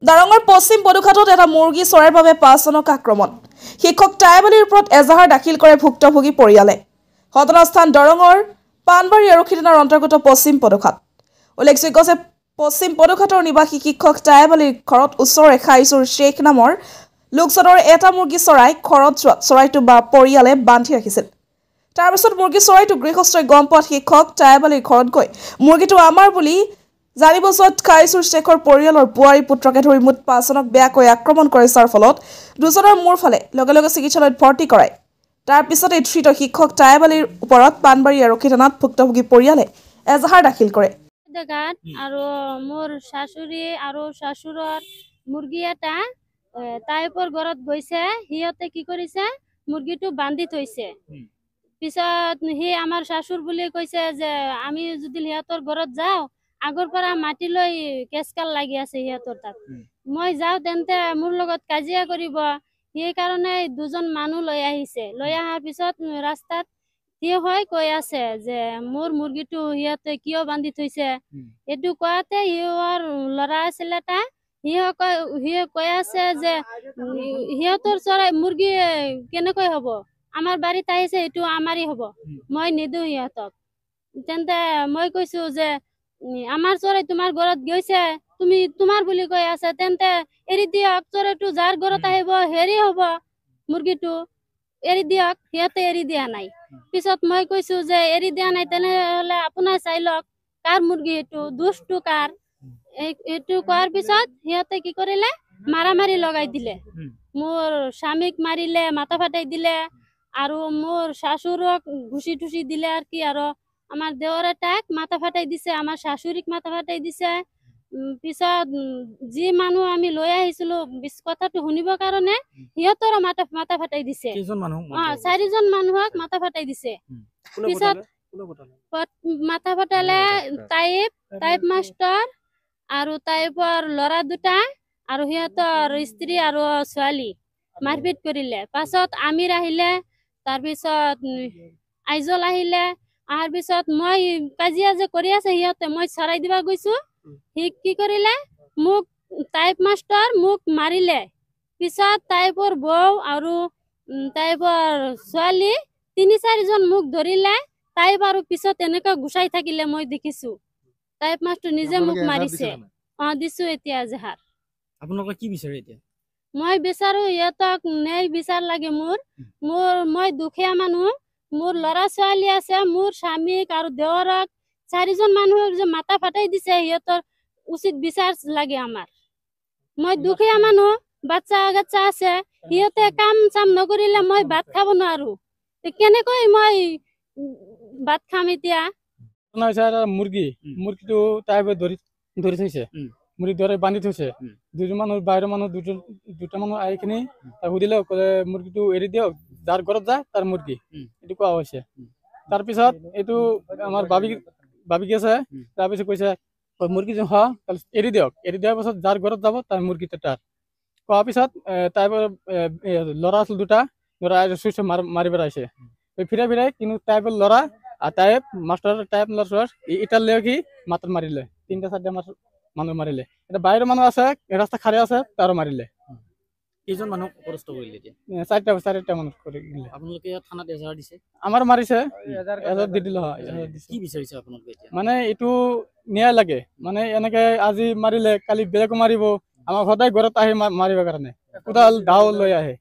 দাৰঙৰ পশ্চিম পদুঘাটত এটা মুৰ্গী চৰাইৰ বাবে ৫ জনক আক্ৰমণ। শিক্ষক টাইবালীৰ ওপৰত এজাহাৰ দাখিল কৰে ভুক্তভোগী পৰিয়ালে। ঘটনাস্থান দৰঙৰ পাণবাৰী আৰক্ষী থানাৰ অন্তৰ্গত পশ্চিম পদুঘাট। উল্লেখযোগ্য যে পশ্চিম পদুঘাটৰ নিবাসী শিক্ষক টাইবালীৰ ঘৰত ওচৰৰে খাইছুৰ শ্বেখ নামৰ লোকজনৰ এটা মুৰ্গী চৰাই ঘৰত যোৱা চৰাইটো বা পৰিয়ালে বান্ধি ৰাখিছিল। তাৰ পিছত মুৰ্গী চৰাইটো গৃহস্থই গম পোৱাত শিক্ষক টাইবালীৰ ঘৰত গৈ মুৰ্গীটো আমাৰ বুলি জানিব যোৱাত খাইছুৰ শ্বেখৰ পৰিয়ালৰ বোৱাৰী পুত্ৰকে ধৰি মুঠ ৫ জনক বেয়াকৈ আক্ৰমণ কৰে। যাৰ ফলত দুজনৰ মূৰ ফালে লগে লগে চিকিৎসালয়ত ভৰ্তি কৰায়। তাৰ পিছতে ধৃত শিক্ষক টাইবালীৰ ওপৰত পাণবাৰী আৰক্ষী থানাত ভুক্তভোগী পৰিয়ালে এজাহাৰ দাখিল কৰে। আৰু মোৰ শাশুড়ি আৰু শাশুড়ৰ মুৰ্গী এটা টাইপৰ ঘৰত গৈছে। সিহঁতে কি কৰিছে, মুৰ্গীটো বান্ধি থৈছে। পিছত সি আমাৰ শাশুৰ বুলি কৈছে যে আমি যদি সিহঁতৰ ঘৰত যাওঁ, আগৰ পৰা মাটি লৈ কেচকাল লাগি আছে সিহঁতৰ তাত। মই যাওঁ তেন্তে মোৰ লগত কাজিয়া কৰিব, সেইকাৰণে দুজন মানুহ লৈ আহিছে। লৈ অহাৰ পিছত ৰাস্তাত থিয় হৈ কৈ আছে যে মোৰ মুৰ্গীটো সিহঁতে কিয় বান্ধি থৈছে। এইটো কোৱাতে সিহঁতৰ ল'ৰা আছিলে এটা, সিয়ে কৈ আছে যে সিহঁতৰ চৰাই মুৰ্গী কেনেকৈ হ'ব, আমাৰ বাৰীত আহিছে, এইটো আমাৰেই হ'ব, মই নিদিওঁ সিহঁতক। তেন্তে মই কৈছো যে আমাৰ চৰাই তোমাৰ ঘৰত গৈছে, তুমি তোমাৰ বুলি কৈ আছে, তেন্তে এৰি দিয়ক। চৰাইটো যাৰ ঘৰত আহিব হেৰি হ'ব, মুৰ্গীটো এৰি দিয়ক। সিহঁতে এৰি দিয়া নাই। পিছত মই কৈছো যে এৰি দিয়া নাই, তেনেহলে আপোনাৰ চাই লওক কাৰ মুৰ্গী, এইটো দুষ্টটো কাৰ। এইটো কোৱাৰ পিছত সিহঁতে কি কৰিলে, মাৰামাৰি লগাই দিলে। মোৰ স্বামীক মাৰিলে, মাথা ফাটাই দিলে, আৰু মোৰ শাশুৰক ঘুষি টুচি দিলে। আৰ কি আৰু আমাৰ দেৱৰ এটাক মাথা ফাটাই দিছে, আমাৰ শাশুড়িক মাথা ফাটাই দিছে। পিছত যি মানুহ আমি লৈ আহিছিলো কথাটো শুনিবৰ কাৰণে, সিহঁতৰো মাথা ফাটাই দিছে। 4জন মানুহক মাথা ফাটাই দিছে। পিছত মাথা ফাটালে টাইপ মাষ্টৰ আৰু টাইপৰ ল'ৰা দুটা আৰু সিহঁতৰ স্ত্ৰী আৰু ছোৱালী মাৰপিট কৰিলে। পাছত আমিৰ আহিলে, তাৰপিছত আইজল আহিলে। অহাৰ পিছত মই কাজিয়া যে কৰি আছে সিহঁতে, মই চৰাই দিবা গৈছো, সি কি কৰিলে, মোক টাইপ মাষ্টৰ মোক মাৰিলে। পিছত টাইপৰ বৌ আৰু টাইপৰ ছোৱালী 3-4জন মোক ধৰিলে। টাইপ আৰু পিছত এনেকা গুচাই থাকিলে মই দেখিছো। টাইপ মাষ্টৰ নিজে মোক মাৰিছে। দিছো এতিয়া এজাহাৰ। আপোনালোকে কি বিচাৰে এতিয়া? মই বিচাৰো সিহঁতক ন্যায় বিচাৰ লাগে। মই দুখীয়া মানুহ, মোৰ ল'ৰা ছোৱালী আছে, মোৰ স্বামীক আৰু দেৱৰক 4জন মানুহক যে মাথা ফাটাই দিছে, সিহঁতৰ উচিত বিচাৰ লাগে আমাৰ। মই দুখীয়া মানুহ, বাচ্চা কাচ্চা আছে, সিহঁতে কাম চাম নকৰিলে মই ভাত খাব নোৱাৰো। কেনেকৈ মই ভাত খাম এতিয়া? মুৰ্গীটো টাইপে ধৰি থৈছে, মুৰ্গী ধৰি বান্ধি থৈছে। দুজন মানুহ, বাহিৰৰ মানুহ দুটা মানুহ আহি কিনি সুধিলে, মুৰ্গীটো এৰি দিয়ক, যাৰ ঘৰত যায় তাৰ মুৰ্গী, এইটো কোৱা হৈছে। তাৰপিছত এইটো আমাৰ ভাবি আছে, তাৰপিছত কৈছে মুৰ্গী এৰি দিয়ক। এৰি দিয়াৰ পাছত যাৰ ঘৰত যাব তাৰ মুৰ্গীটো তাৰ। কোৱাৰ পিছত টাইপৰ ল'ৰা আছিল দুটা, ল'ৰা চুইছে মাৰিব আহিছে। ফিৰাই কিন্তু টাইপৰ ল'ৰা আৰু টাইপ মাষ্টৰ, টাইপ ল'ৰা ইটাৰ লৈ কি মাত্ৰ মাৰিলে। 3-4টা মানুহ মাৰিলে। এটা বাহিৰৰ মানুহ আছে, ৰাস্তা খাৰে আছে, তাৰো মাৰিলে। কেইজন মানুহ অপৰাস্ত কৰিলে এতিয়া? 4টা মানুহ কৰিলে। আপোনালোকে থানাত এজাহাৰ দিছে? আমাৰ মাৰিছে, এজাহাৰ দি দিলো হয়। কি বিচাৰিছে আপোনালোকে এতিয়া? মানে এইটো ন্যায় লাগে। মানে এনেকে আজি মাৰিলে কালি বেলেগো মাৰিব। আমাৰ সদায় ঘৰত আহি মাৰিবৰ কাৰণে কোদাল ঢাও লৈ আহে।